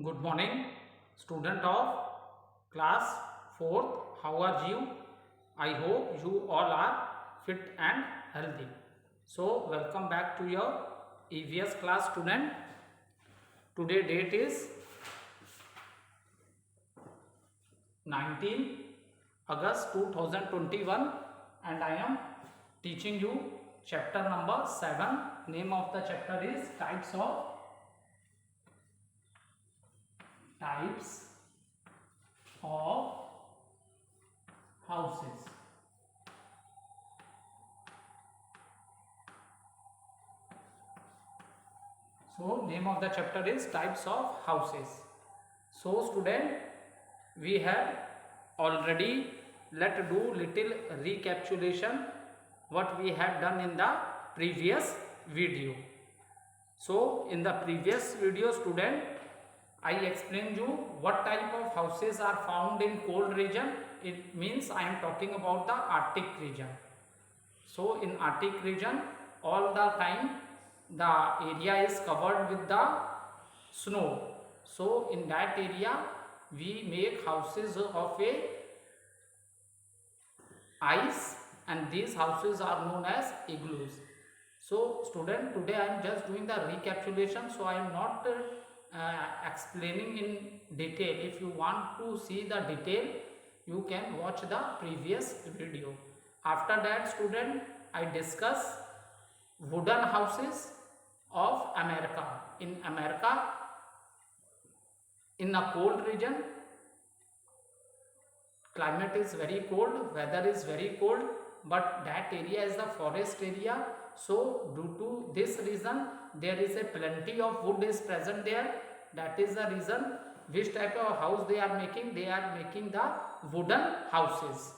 Good morning, student of class 4th. How are you? I hope you all are fit and healthy. So, welcome back to your EVS class student. Today date is 19 August 2021 and I am teaching you chapter number 7. Name of the chapter is types of houses. So name of the chapter is types of houses. So student, we have already let do little recapitulation what we have done in the previous video. So in the previous video student, I explained you what type of houses are found in cold region. It means I am talking about the Arctic region. So in Arctic region, all the time the area is covered with the snow. So in that area we make houses of a ice, and these houses are known as igloos. So student, today I am just doing the recapitulation, so I am not explaining in detail. If you want to see the detail, you can watch the previous video. After that student, I discuss wooden houses of America. In America, in a cold region, climate is very cold, weather is very cold, but that area is the forest area. So due to this reason, there is a plenty of wood is present there. That is the reason which type of house they are making. They are making the wooden houses.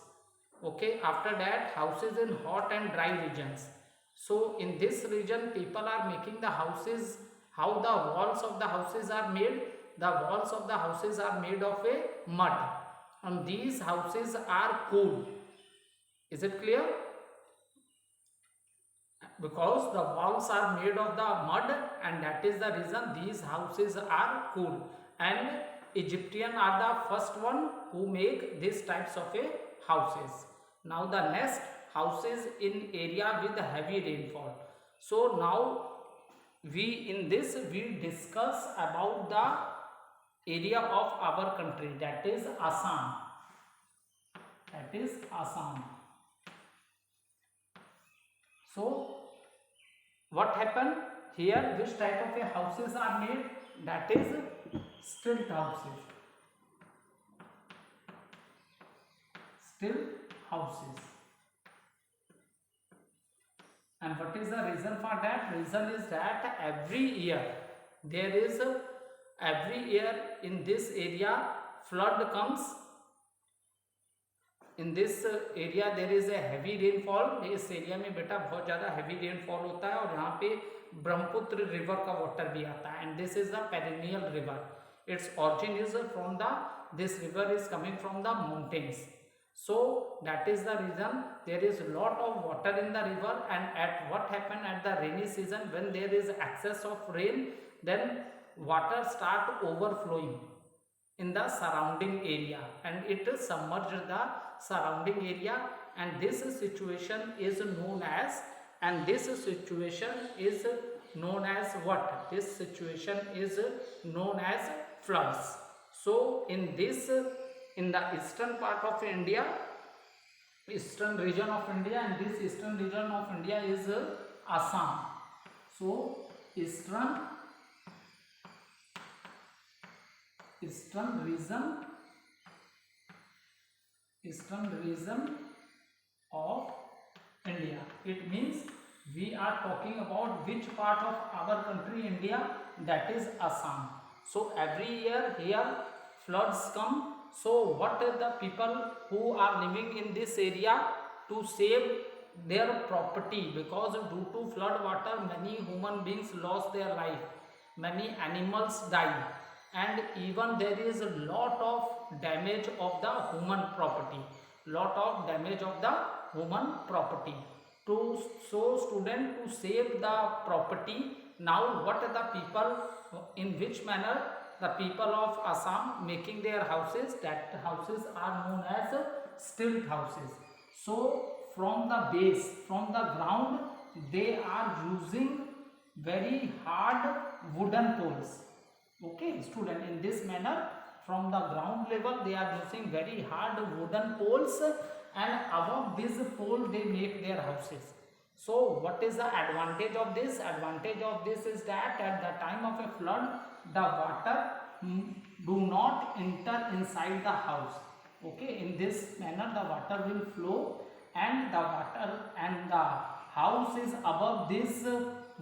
Okay, after that, houses in hot and dry regions. So in this region, people are making the houses. How the walls of the houses are made? The walls of the houses are made of a mud, and these houses are cool. Is it clear? Because the walls are made of the mud, and that is the reason these houses are cool. And Egyptian are the first one who make these types of a houses. Now the next, houses in area with heavy rainfall. So now we discuss about the area of our country, that is Assam. So what happened here? Which type of a houses are made? That is stilt houses. And what is the reason for that? Reason is that every year in this area flood comes. In this area there is a heavy rainfall. इस area में बेटा बहुत ज़्यादा heavy rainfall होता है, और यहाँ पे ब्रह्मपुत्र रिवर का वाटर भी आता है, and this is the perennial river. Its origin is from this river is coming from the mountains. So that is the reason there is a lot of water in the river, and at what happen at the rainy season, when there is excess of rain, then water start overflowing in the surrounding area, and it submerged the surrounding area, and this situation is known as what? This situation is known as floods. So in the eastern part of India, eastern region of India, and this eastern region of India is Assam. So eastern region of India. It means we are talking about which part of our country, India, that is Assam. So every year here floods come. So what are the people who are living in this area to save their property? Because due to flood water, many human beings lost their life, many animals died, and even there is a lot of damage of the human property. So student, to save the property, now what are the people, in which manner the people of Assam making their houses, that houses are known as stilt houses. So from the base, from the ground, they are using very hard wooden poles. Okay, student, in this manner, from the ground level, they are using very hard wooden poles, and above this pole, they make their houses. So what is the advantage of this? Advantage of this is that at the time of a flood, the water do not enter inside the house. Okay, in this manner the water will flow, and the water and the house is above these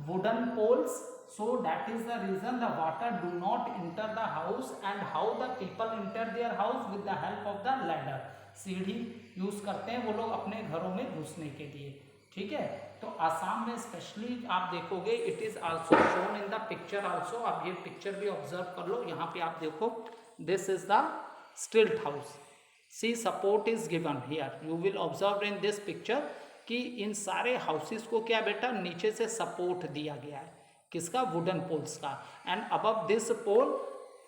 wooden poles. So that is the reason the water do not enter the house. And how the people enter their house? With the help of the ladder. सीढ़ी use करते हैं वो लोग अपने घरों में घुसने के लिए. ठीक है, तो आसाम में स्पेशली आप देखोगे, it is also shown in the picture also. आप ये पिक्चर भी ऑब्जर्व कर लो. यहाँ पे आप देखो, this is the stilt house. See support is given here. You will observe in this picture कि इन सारे हाउसेस को क्या बेटा नीचे से सपोर्ट दिया गया है. किसका? वुडन पोल्स का. And above this pole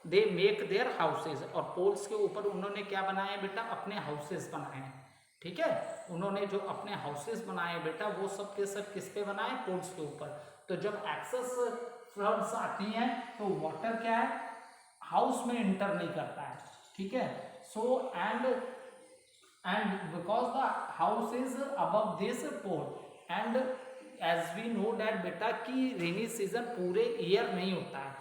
they make their houses. और पोल्स के ऊपर उन्होंने क्या बनाया है बेटा? अपने हाउसेस बनाए हैं. ठीक है, उन्होंने जो अपने हाउसेस बनाए बेटा, वो सब के सब किस पे बनाए? पोल्स के ऊपर. तो जब एक्सेस फ्लड्स आती हैं तो वाटर क्या है? हाउस में इंटर नहीं करता है. ठीक है, so and because the house is above this pole. And as we know that बेटा कि रेनी सीजन पूरे ईयर नहीं होता है.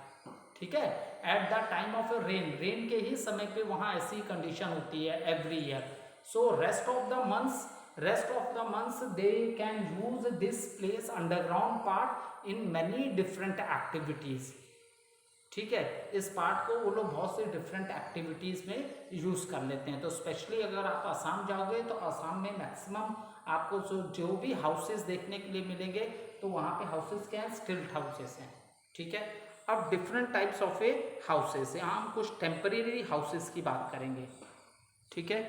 ठीक है, at the time of rain के ही समय पे वहाँ ऐसी कंडीशन होती है every year. So rest of the months they can use this place underground part in many different activities. ठीक है, इस पार्ट को वो लोग बहुत से डिफरेंट एक्टिविटीज में यूज कर लेते हैं. तो स्पेशली अगर आप आसाम जाओगे तो आसाम में मैक्सिमम आपको जो भी हाउसेस देखने के लिए मिलेंगे, तो वहाँ पे हाउसेस क्या है? स्टिल्ट हाउसेस हैं. ठीक है, अब different types of a houses. यहाँ हम कुछ टेम्परेरी हाउसेस की बात करेंगे. ठीक है,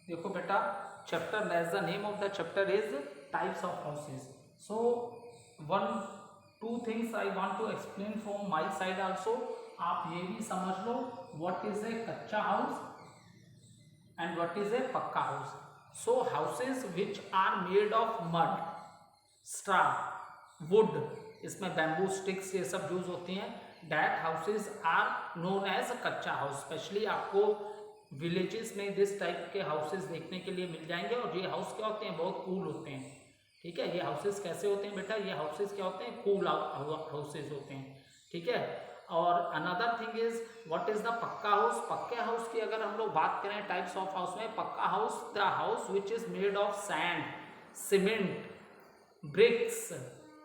देखो बेटा, chapter as the name of the chapter is types of houses. So 1-2 things I want to explain from my side also. आप ये भी समझ लो what is a kutcha house and what is a pucca house. So houses which are made of mud, straw, wood, इसमें bamboo sticks ये सब use होती हैं. That houses are known as kutcha house. Specially आपको विलेजेस में दिस टाइप के houses देखने के लिए मिल जाएंगे. और ये हाउस क्या होते हैं? बहुत कूल होते हैं. ठीक है, ये हाउसेस कैसे होते हैं बेटा? ये हाउसेस क्या होते हैं? कूल हाउसेस होते हैं. ठीक है, और another thing is what is the पक्का हाउस. पक्के हाउस की अगर हम लोग बात करें टाइप्स ऑफ हाउस में, पक्का house the house which is made of sand, cement, bricks,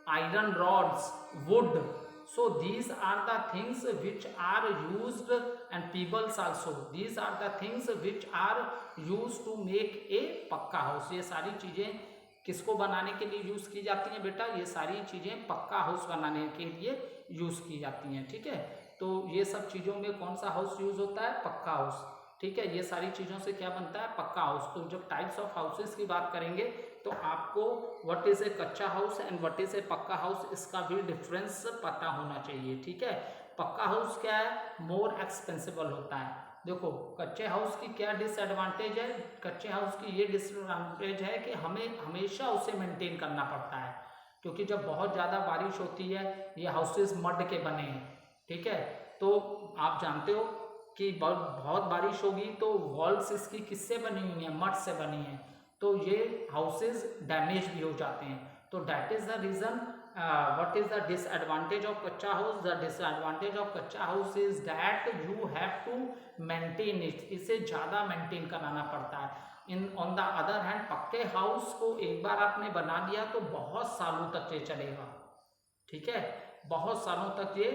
iron rods, wood. So these are the things which are used, and pebbles also. These are the things which are used to make a पक्का house. ये सारी चीज़ें किसको बनाने के लिए use की जाती हैं बेटा? ये सारी चीज़ें पक्का हाउस बनाने के लिए यूज़ की जाती हैं. ठीक है, तो ये सब चीज़ों में कौन सा हाउस यूज़ होता है? पक्का हाउस. ठीक है, ये सारी चीज़ों से क्या बनता है? पक्का हाउस. तो जब टाइप्स ऑफ हाउसेस की बात करेंगे तो आपको what is a kutcha house and what is a pucca house, इसका भी डिफरेंस पता होना चाहिए. ठीक है, पक्का हाउस क्या है? मोर एक्सपेंसिबल होता है. देखो, कच्चे हाउस की क्या डिसएडवांटेज है? कच्चे हाउस की ये डिसएडवांटेज है कि हमें हमेशा उसे मेंटेन करना पड़ता है, क्योंकि जब बहुत ज़्यादा बारिश होती है, ये हाउसेस मड के बने हैं. ठीक है, तो आप जानते हो कि बहुत बारिश होगी तो वॉल्स इसकी किससे बनी हुई हैं? मड से बनी हैं. तो ये हाउसेस डैमेज भी हो जाते हैं. तो that is the reason. What is the disadvantage of kachcha house? The disadvantage of kachcha house is that you have to maintain it. इसे ज़्यादा मेंटेन कराना पड़ता है. ऑन द अदर हैंड पक्के हाउस को एक बार आपने बना लिया तो बहुत सालों तक ये चलेगा. ठीक है, बहुत सालों तक ये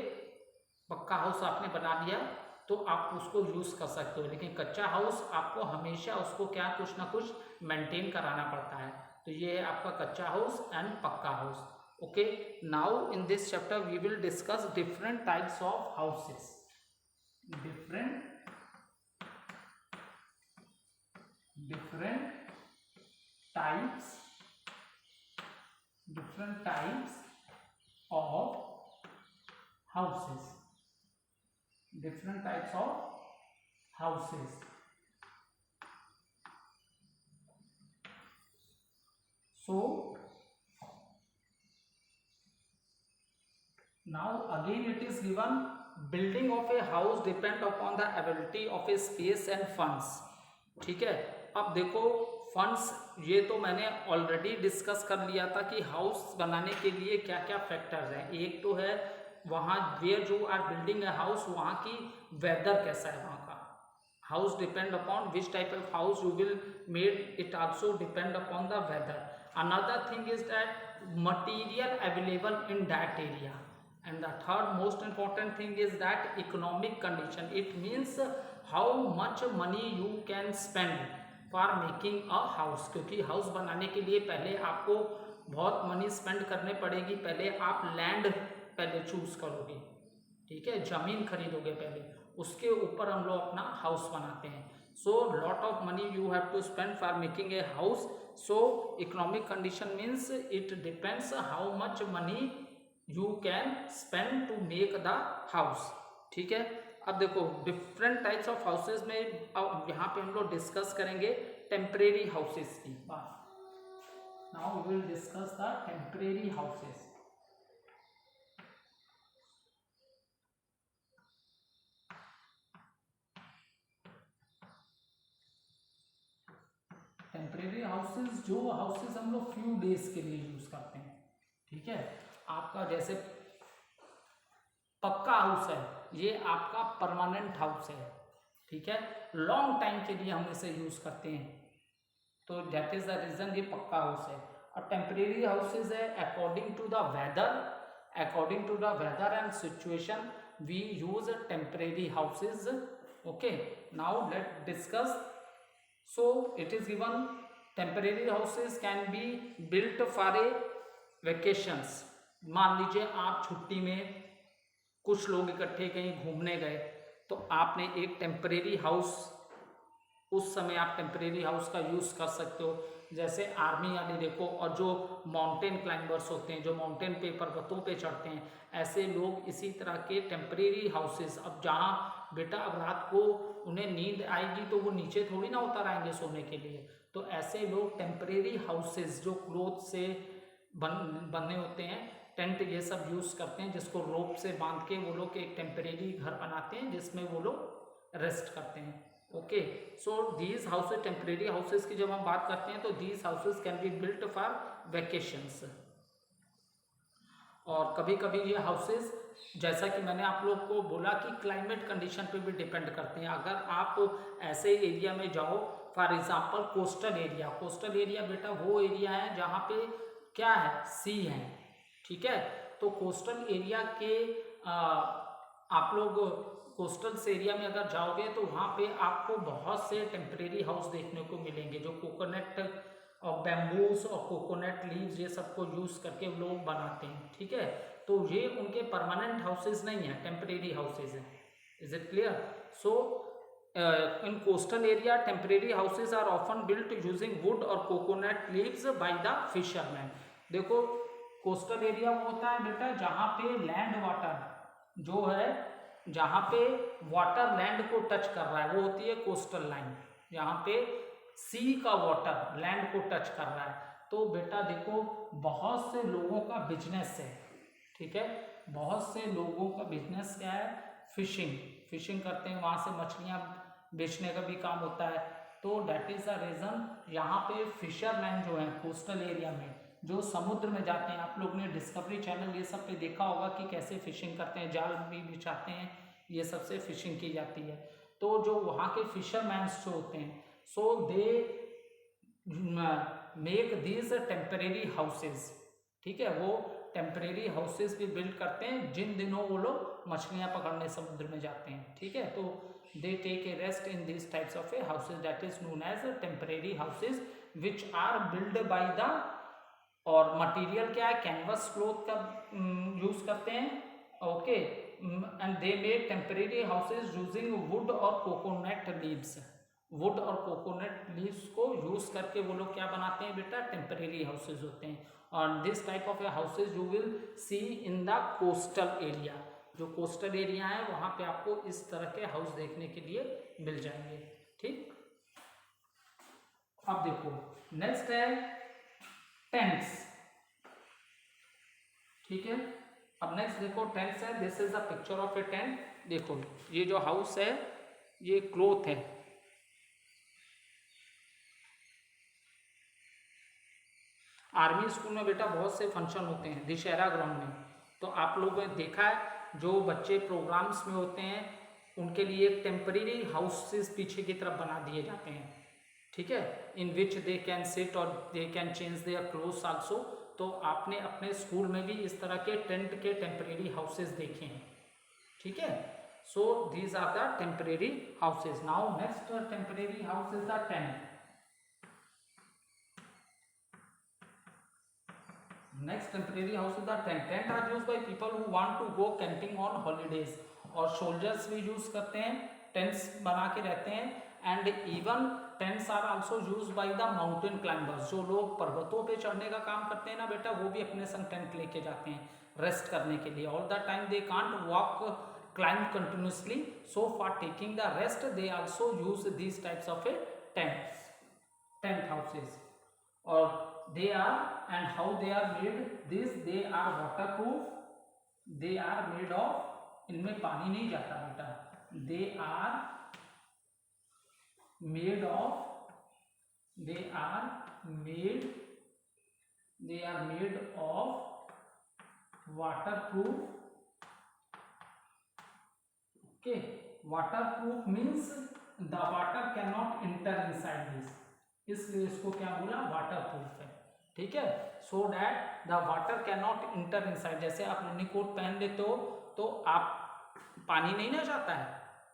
पक्का हाउस आपने बना लिया तो आप उसको यूज़ कर सकते हो. लेकिन कच्चा हाउस आपको हमेशा उसको क्या कुछ ना कुछ मेंटेन कराना पड़ता है. तो ये है आपका kachcha house and pakka house. Okay, now in this chapter we will discuss different types of houses. Different different types of houses. Different types of houses. So now again it is given, building of a house depend upon the availability of a space and funds. ठीक है, अब देखो funds, ये तो मैंने already discuss कर लिया था कि हाउस बनाने के लिए क्या क्या फैक्टर्स हैं। एक तो है वहाँ वेयर जो आर बिल्डिंग है हाउस, वहाँ की वेदर कैसा है वहाँ का। House depend upon which type of house you will made, it also depend upon the weather. Another thing is that material available in that area, and the third most important thing is that economic condition. It means how much money you can spend for making a house, क्योंकि house बनाने के लिए पहले आपको बहुत money spend करने पड़ेगी। पहले आप लैंड पहले चूज करोगे, ठीक है, जमीन खरीदोगे पहले, उसके ऊपर हम लोग अपना हाउस बनाते हैं। So lot of money you have to spend for making a house. So economic condition means it depends how much money you can spend to make the house, ठीक है। अब देखो डिफरेंट टाइप्स ऑफ हाउसेज में अब यहाँ पे हम लोग डिस्कस करेंगे टेम्परेरी हाउसेज की बात। Now we will discuss the temporary houses. Temporary houses, जो हाउसेज हम लोग फ्यू डेज के लिए यूज करते हैं, ठीक है। आपका जैसे पक्का हाउस है, ये आपका परमानेंट हाउस है, ठीक है, लॉन्ग टाइम के लिए हम इसे यूज करते हैं, तो दैट इज द रीजन ये पक्का हाउस है। और टेम्परेरी हाउसेज है according to the weather and situation we use temporary houses. Okay, now let discuss. So it is given temporary houses can be built for a vacations. मान लीजिए आप छुट्टी में कुछ लोग इकट्ठे कहीं घूमने गए, तो आपने एक टेम्परेरी हाउस, उस समय आप टेम्परेरी हाउस का यूज़ कर सकते हो। जैसे आर्मी वाले देखो, और जो माउंटेन क्लाइंबर्स होते हैं, जो माउंटेन पे पर्वतों पे चढ़ते हैं, ऐसे लोग इसी तरह के टेम्परेरी हाउसेस, अब जहाँ बेटा अब रात को उन्हें नींद आएगी तो वो नीचे थोड़ी ना उतर आएंगे सोने के लिए, तो ऐसे लोग टेम्परेरी हाउसेस जो क्लोथ से बने होते हैं, टेंट ये सब यूज़ करते हैं, जिसको रोप से बांध के वो लोग एक टेम्परेरी घर बनाते हैं जिसमें वो लोग रेस्ट करते हैं। Okay, so these houses, temporary houses की जब हम बात करते हैं तो these houses can be built for vacations. और कभी कभी ये हाउसेज, जैसा कि मैंने आप लोग को बोला कि क्लाइमेट कंडीशन पे भी डिपेंड करते हैं। अगर आप ऐसे एरिया में जाओ, फॉर एग्जांपल कोस्टल एरिया बेटा वो एरिया है जहाँ पे क्या है, सी है, ठीक है। तो कोस्टल एरिया के आप लोग कोस्टल एरिया में अगर जाओगे तो वहाँ पे आपको बहुत से टेम्परेरी हाउस देखने को मिलेंगे, जो कोकोनट और बैम्बूस और कोकोनट लीव्स ये सबको यूज़ करके लोग बनाते हैं, ठीक है। तो ये उनके परमानेंट हाउसेज नहीं है, टेम्परेरी हाउसेज हैं। Is it clear? So in coastal area temporary houses are often built using wood और coconut leaves by the fisherman. देखो कोस्टल एरिया वो होता है बेटा जहाँ पे लैंड वाटर जो है, जहाँ पे वाटर लैंड को टच कर रहा है, वो होती है कोस्टल लाइन। जहाँ पे सी का वाटर लैंड को टच कर रहा है, तो बेटा देखो बहुत से लोगों का बिजनेस है, ठीक है, बहुत से लोगों का बिजनेस क्या है, फिशिंग करते हैं, वहाँ से मछलियाँ बेचने का भी काम होता है। तो डैट इज द रीज़न यहाँ पे फिशरमैन जो है कोस्टल एरिया में, जो समुद्र में जाते हैं, आप लोग ने डिस्कवरी चैनल ये सब पे देखा होगा कि कैसे फिशिंग करते हैं, जाल भी बिछाते हैं, ये सबसे फिशिंग की जाती है। तो जो वहाँ के फिशरमैन्स जो होते हैं, so they make these temporary houses, ठीक है, वो टेम्परेरी हाउसेज भी बिल्ड करते हैं जिन दिनों वो लोग मछलियाँ पकड़ने समुद्र में जाते हैं, ठीक है। तो they take a rest in this types of a houses that is known as temporary houses which are build by the, और मटेरियल क्या है, कैनवस क्लॉथ का यूज करते हैं, okay, and they made temporary houses using wood और coconut leaves. Wood और coconut leaves को use करके वो लोग क्या बनाते हैं बेटा, टेम्परेरी हाउसेज होते हैं। और this type of houses you will see in the coastal area, जो कोस्टल एरिया है वहां पे आपको इस तरह के हाउस देखने के लिए मिल जाएंगे। ठीक, अब देखो नेक्स्ट है टेंट्स। ठीक है, अब नेक्स्ट देखो टेंट्स है। This is the picture of A tent. देखो ये जो हाउस है ये क्लॉथ है। आर्मी स्कूल में बेटा बहुत से फंक्शन होते हैं दशहरा ग्राउंड में, तो आप लोगों ने देखा है जो बच्चे प्रोग्राम्स में होते हैं उनके लिए एक टेम्परेरी हाउसेस पीछे की तरफ बना दिए जाते हैं। ठीक है, इन विच दे कैन सिट और they can change their clothes also. तो आपने अपने स्कूल में भी इस तरह के टेंट के टेम्परेरी हाउसेस देखे हैं। ठीक है, so these are the temporary houses. Now next temporary house is the tent. Next temporary house is the tent. Tent are used by people who want to go camping on holidays. और soldiers भी use करते हैं, tents बना के रहते हैं। And even tents are also use by the mountain climbers. जो लोग पर्वतों पे चढ़ने का काम करते हैं ना बेटा, वो भी अपने संग टेंट लेके जाते हैं रेस्ट करने के लिए। All the time they can't walk climb continuously, so for taking the rest they also use this types of A tent houses. और they are, and how they are made, this they are waterproof, they are made of, इनमें पानी नहीं जाता बेटा, they are made of, they are made of waterproof। okay, waterproof means the water cannot enter inside this, इसलिए इसको क्या बोला, waterproof है। ठीक है, so that the water can not inter inside. जैसे आप रेनीकोट पहन लेते हो तो आप पानी नहीं ना जाता है,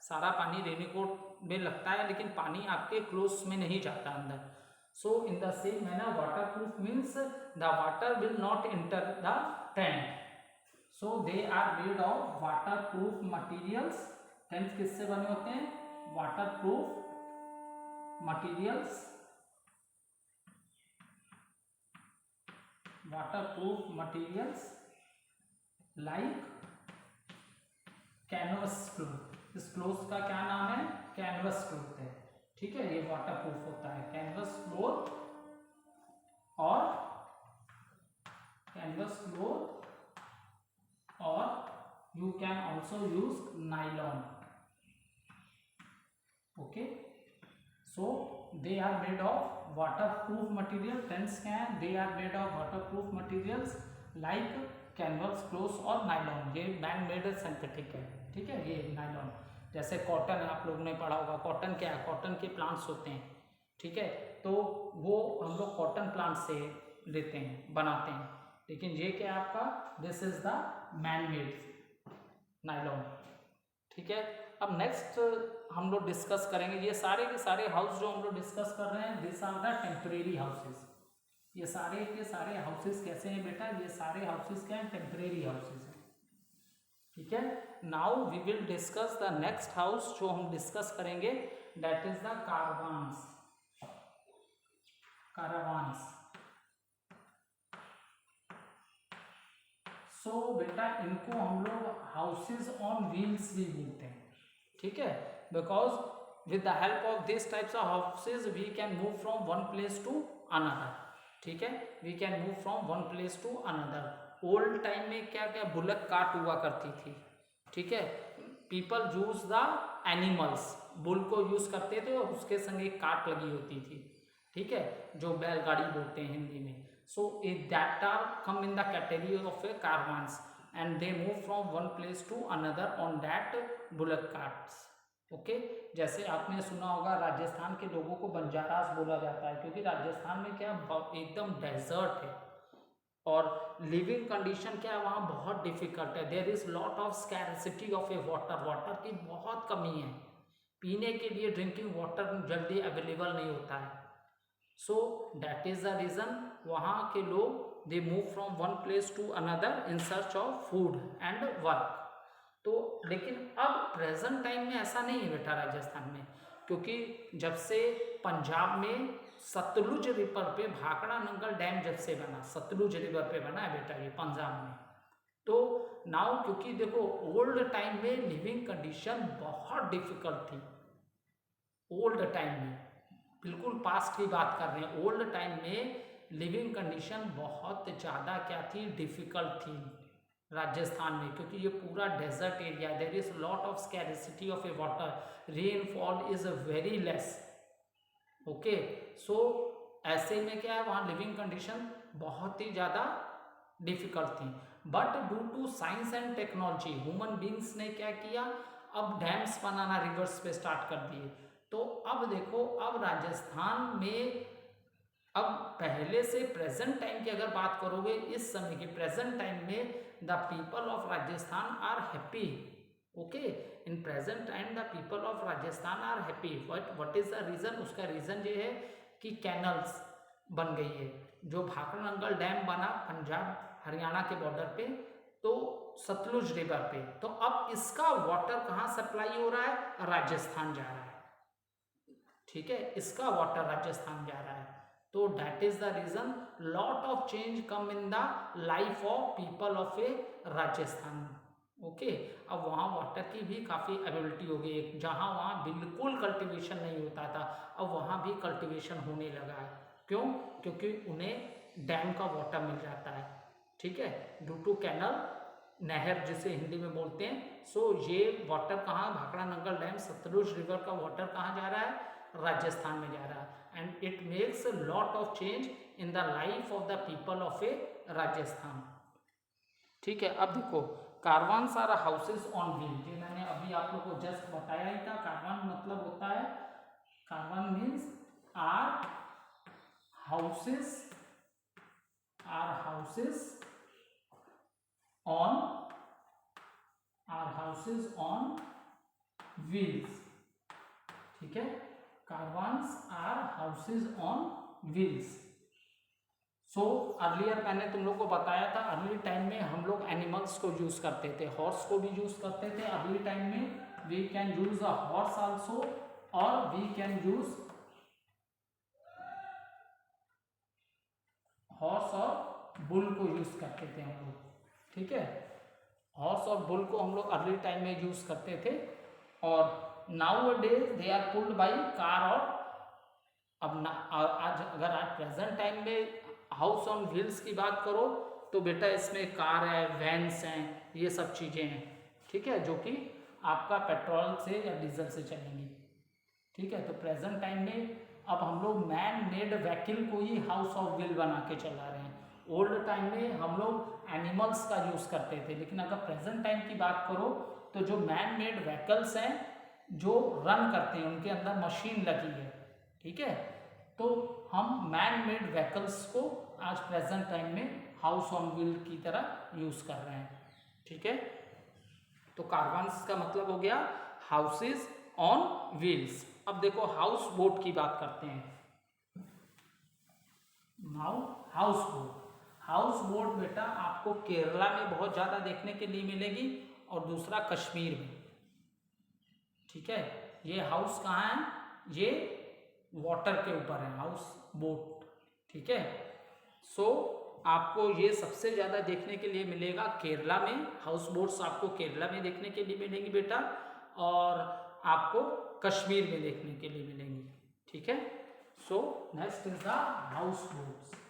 सारा पानी रेनीकोट में लगता है लेकिन पानी आपके क्लोथ्स में नहीं जाता अंदर। So in the same manner waterproof means the water will not enter the tent. So they are made of waterproof materials. Tent किससे बने होते हैं, waterproof materials, waterproof materials like canvas cloth। इस क्लोथ का क्या नाम है, कैनवस क्लोथ है। ठीक है, ये वाटरप्रूफ होता है कैनवस क्लोथ, और you can also use nylon. Okay, so they are made of waterproof material। tents can, they are made of waterproof materials like canvas cloth और नाइलॉन। ये मैन मेड सिंथेटिक है। ठीक है, ये nylon जैसे cotton है, आप लोगों ने पढ़ा होगा कॉटन क्या है, कॉटन के प्लांट्स होते हैं। ठीक है, तो वो हम लोग कॉटन प्लांट से लेते हैं, बनाते हैं। लेकिन ये क्या है आपका, this is the man made nylon. ठीक है, अब नेक्स्ट हम लोग डिस्कस करेंगे ये सारे के सारे हाउस जो हम लोग डिस्कस कर रहे हैं, this are the temporary houses. ये सारे के सारे हाउसेस कैसे हैं बेटा, ये सारे हाउसेस क्या हैं, टेम्परेरी हाउसेस हैं। ठीक है, now we will discuss the next house जो हम डिस्कस करेंगे, that is the caravans. So बेटा इनको हम लोग हाउसेज ऑन व्हील्स भी बोलते हैं। ठीक है, because with the help of this types of houses we can move from one place to another. ठीक है, we can move from one place to another. Old time में क्या क्या बुलक कार्ट हुआ करती थी। ठीक है, people use the animals, bull को यूज करते थे और उसके संग एक कार्ट लगी होती थी। ठीक है, जो बैलगाड़ी बोलते हैं हिंदी में। So that are come in the category of a caravans and they move from one place to another on that bullock carts। Okay, जैसे आपने सुना होगा राजस्थान के लोगों को बंजारास बोला जाता है, क्योंकि राजस्थान में क्या एकदम डेजर्ट है और लिविंग कंडीशन क्या है वहाँ बहुत डिफिकल्ट है। There is lot of scarcity of a water, water की बहुत कमी है, पीने के लिए ड्रिंकिंग वाटर जल्दी अवेलेबल नहीं होता है। So that is the reason वहाँ के लोग they move from one place to another in search of food and work. तो लेकिन अब प्रेजेंट टाइम में ऐसा नहीं है बेटा राजस्थान में, क्योंकि जब से पंजाब में सतलुज रिवर पे भाखड़ा नंगल डैम जब से बना, सतलुज रिवर पे बना है बेटा ये पंजाब में, तो नाउ क्योंकि देखो ओल्ड टाइम में लिविंग कंडीशन बहुत डिफिकल्ट थी, ओल्ड टाइम में, बिल्कुल पास्ट की बात कर रहे हैं, ओल्ड टाइम में लिविंग कंडीशन बहुत ज़्यादा क्या थी, डिफिकल्ट थी राजस्थान में, क्योंकि ये पूरा desert area, there is lot of scarcity of a water, rainfall is very less, okay. So ऐसे में क्या है, वहाँ लिविंग कंडीशन बहुत ही ज़्यादा डिफिकल्ट थी, but due to science and technology human beings ने क्या किया, अब डैम्स बनाना रिवर्स पे स्टार्ट कर दिए। तो अब देखो, अब राजस्थान में, अब पहले से प्रेजेंट टाइम की अगर बात करोगे, इस समय के प्रेजेंट टाइम में the people of Rajasthan are happy, okay, in present time the people of Rajasthan are happy. What is the reason, उसका रीजन ये है कि कैनल्स बन गई है, जो भाखड़ा नंगल डैम बना पंजाब हरियाणा के बॉर्डर पे, तो सतलुज रिवर पे, तो अब इसका वाटर कहाँ सप्लाई हो रहा है, राजस्थान जा रहा है, ठीक है, इसका वाटर राजस्थान जा रहा है। तो that is the reason lot of change come in the life of people of a Rajasthan, okay. अब वहाँ वाटर की भी काफ़ी अवेलेबिलिटी हो गई, जहाँ वहाँ बिल्कुल कल्टीवेशन नहीं होता था, अब वहाँ भी कल्टीवेशन होने लगा है, क्यों, क्योंकि उन्हें डैम का वाटर मिल जाता है, ठीक है, ड्यू टू कैनल, नहर जिसे हिंदी में बोलते हैं। सो ये वाटर कहाँ, भाखड़ा नंगल डैम सतलुज रिवर का वाटर कहाँ जा रहा है, राजस्थान में जा रहा है, and it makes lot of change in the life of the people of a Rajasthan, ठीक है। अब देखो, caravans are houses on wheel, ये मैंने अभी आप लोग को जस्ट बताया ही था, कारवान मतलब होता है, caravan means are houses on wheels, ठीक है, caravans are houses on wheels. So earlier मैंने तुम लोग को बताया था, अर्ली टाइम में हम लोग एनिमल्स को यूज करते थे, हॉर्स को भी यूज करते थे, अर्ली टाइम में we can use a horse also, और वी कैन यूज हॉर्स और बुल को यूज करते थे हम लोग, ठीक है, हॉर्स और बुल को हम लोग अर्ली टाइम में यूज करते थे, और now days they are pulled by car, और अब आज अगर आज प्रेजेंट टाइम में हाउस ऑन व्हील्स की बात करो, तो बेटा इसमें कार है, वैन्स हैं, ये सब चीज़ें हैं, ठीक है, जो कि आपका पेट्रोल से या डीजल से चलेंगी, ठीक है। तो प्रेजेंट टाइम में अब हम लोग मैन मेड व्हीकल को ही हाउस ऑफ व्हील बना के चला रहे हैं, ओल्ड टाइम में हम लोग एनिमल्स का यूज़ करते थे, लेकिन अगर प्रेजेंट टाइम की बात करो, तो जो मैन मेड व्हीकल्स हैं जो रन करते हैं, उनके अंदर मशीन लगी है, ठीक है, तो हम मैन मेड व्हीकल्स को आज प्रेजेंट टाइम में हाउस ऑन व्हील की तरह यूज़ कर रहे हैं, ठीक है। तो कारवान्स का मतलब हो गया हाउसेज ऑन व्हील्स। अब देखो हाउस बोट की बात करते हैं। नाउ हाउस बोट बेटा आपको केरला में बहुत ज़्यादा देखने के लिए मिलेगी, और दूसरा कश्मीर में, ठीक है। ये हाउस कहाँ है, ये वाटर के ऊपर है, हाउस बोट, ठीक है। सो आपको ये सबसे ज़्यादा देखने के लिए मिलेगा केरला में, हाउस बोट्स आपको केरला में देखने के लिए मिलेंगी बेटा, और आपको कश्मीर में देखने के लिए मिलेंगी, ठीक है। So next is the house boats.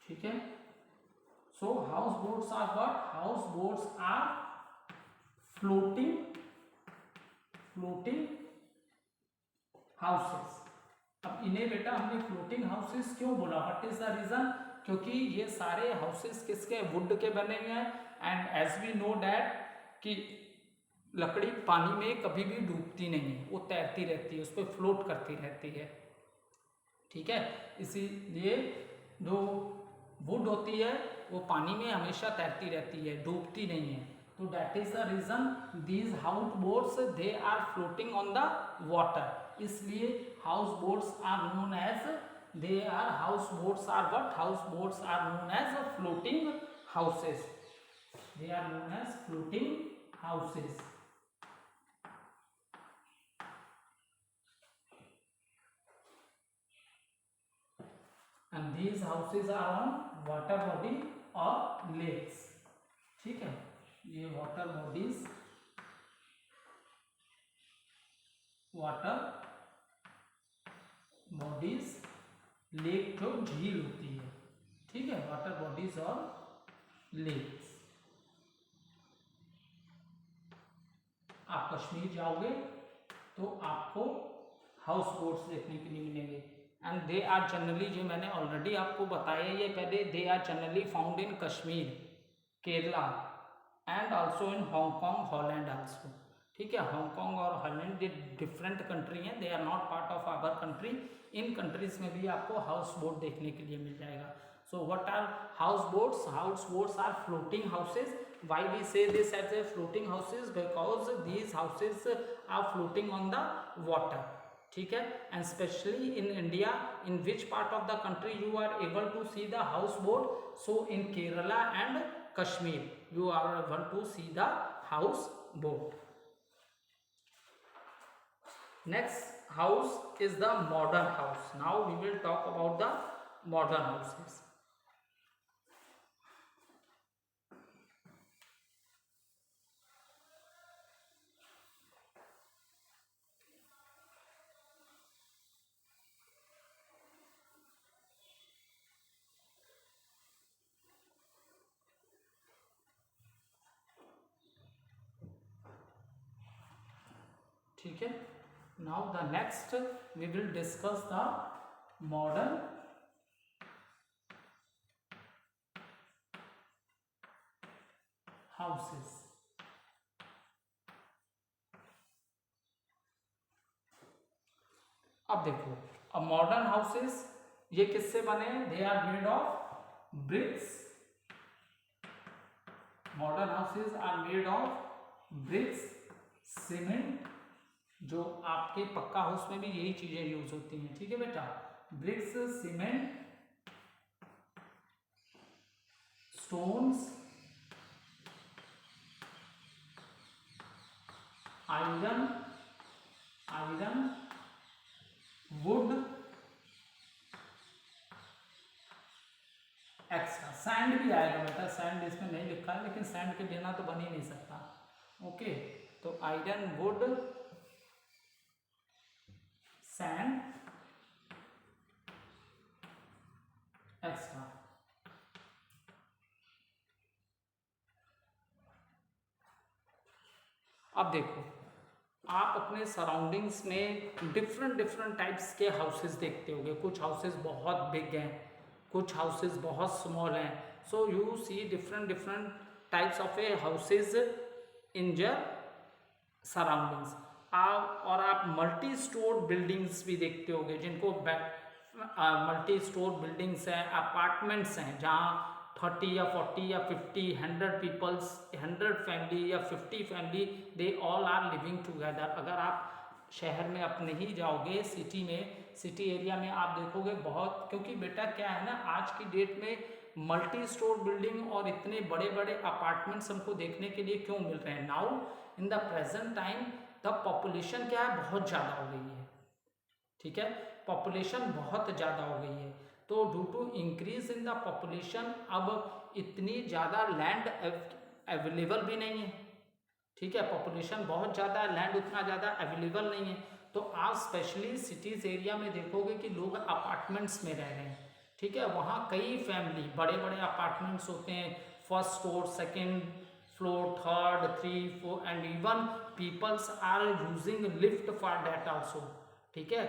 ठीक है, so house boats are what, house boats are floating houses. अब इन्हें बेटा हमने फ्लोटिंग हाउसेस क्यों बोला, व्हाट इज द रीजन, क्योंकि ये सारे हाउसेस किसके, वुड के बने हुए हैं, and as we know that कि लकड़ी पानी में कभी भी डूबती नहीं है, वो तैरती रहती है, उस पर फ्लोट करती रहती है, ठीक है। इसीलिए जो वुड होती है वो पानी में हमेशा तैरती रहती है, डूबती नहीं है, तो that is the reason these house boats they are floating on the water, इसलिए house boats are known as they are houseboats are what? Houseboats are known as floating houses. They are known as floating houses. And these houses are on water body or lakes. ठीक है, ये water bodies, water bodies, lake जो झील होती है, ठीक है, water bodies और लेक्स। आप कश्मीर जाओगे तो आपको हाउस बोट्स देखने के लिए मिलेंगे। एंड दे आर जनरली, जो मैंने ऑलरेडी आपको बताया ये पहले, they are generally found in Kashmir, Kerala and also in Hong Kong, Holland also. ठीक है, हांगकॉन्ग और हॉलैंड ये डिफरेंट कंट्री हैं, they are not part of our country. इन कंट्रीज में भी आपको हाउस बोट देखने के लिए मिल जाएगा। So what are house boats? House boats are floating houses. Why we say this as a floating houses? Because these houses are floating on the water. ठीक है, and especially in India, in which part of the country you are able to see the houseboat? So in Kerala and Kashmir you are able to see the houseboat. Next house is the modern house. Now we will talk about the modern houses. ठीक है, now the next we will discuss the modern houses. अब देखो, अब modern houses ये किससे बने? They are made of bricks. Modern houses are made of bricks, cement, जो आपके पक्का हाउस में भी यही चीजें यूज होती हैं। ठीक है बेटा, bricks, cement, stones, iron, wood, extra sand भी आएगा बेटा, सैंड इसमें नहीं लिखा है लेकिन सैंड के बिना तो बन ही नहीं सकता। ओके, तो आयरन, वुड, सैंड, एक्स्ट्रा। अब देखो, आप अपने सराउंडिंग्स में डिफरेंट टाइप्स के हाउसेस देखते होंगे। कुछ हाउसेस बहुत बिग हैं, कुछ हाउसेस बहुत स्मॉल हैं। So you see different types of a houses in your surroundings. और आप मल्टी स्टोर बिल्डिंग्स भी देखते होंगे, जिनको मल्टी स्टोर बिल्डिंग्स हैं, अपार्टमेंट्स हैं, जहाँ 30 या 40 या 50, 100 पीपल्स, 100 फैमिली या 50 family, they all are living together. अगर आप शहर में अपने ही जाओगे, सिटी में, सिटी एरिया में, आप देखोगे बहुत, क्योंकि बेटा क्या है ना, आज की डेट में मल्टी स्टोर बिल्डिंग और इतने बड़े बड़े अपार्टमेंट्स हमको देखने के लिए क्यों मिल रहे हैं? Now in the present time the population क्या है, बहुत ज़्यादा हो गई है। ठीक है, पॉपुलेशन बहुत ज़्यादा हो गई है, तो due to increase in the population अब इतनी ज़्यादा लैंड अवेलेबल भी नहीं है। ठीक है, पॉपुलेशन बहुत ज़्यादा है, लैंड उतना ज़्यादा अवेलेबल नहीं है। तो आप स्पेशली सिटीज़ एरिया में देखोगे कि लोग अपार्टमेंट्स में रह रहे हैं। ठीक है, वहाँ कई फैमिली, बड़े बड़े अपार्टमेंट्स होते हैं, first floor, second floor, third, 3, 4, and even peoples are using lift for that also. ठीक है,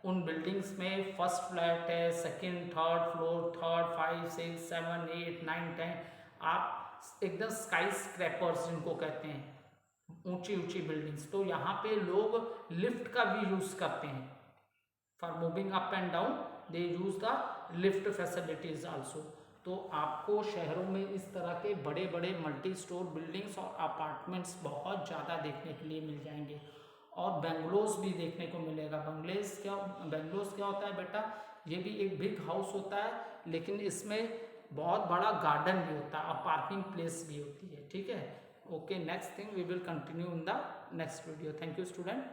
उन बिल्डिंग्स में फर्स्ट फ्लैट है, सेकेंड, थर्ड फ्लोर, थर्ड, 5, 6, 7, 8, 9, 10, आप एकदम स्काई स्क्रैपर्स जिनको कहते हैं, ऊंची ऊंची बिल्डिंग्स। तो यहाँ पे लोग लिफ्ट का भी यूज करते हैं for moving up and down, they use the lift facilities also. तो आपको शहरों में इस तरह के बड़े बड़े मल्टी स्टोर बिल्डिंग्स और अपार्टमेंट्स बहुत ज़्यादा देखने के लिए मिल जाएंगे। और बेंगलोस भी देखने को मिलेगा। बेंगलोस क्या होता है बेटा, ये भी एक बिग हाउस होता है, लेकिन इसमें बहुत बड़ा गार्डन भी होता है और पार्किंग प्लेस भी होती है, ठीक है। Okay, next thing we will continue in the next video. Thank you student.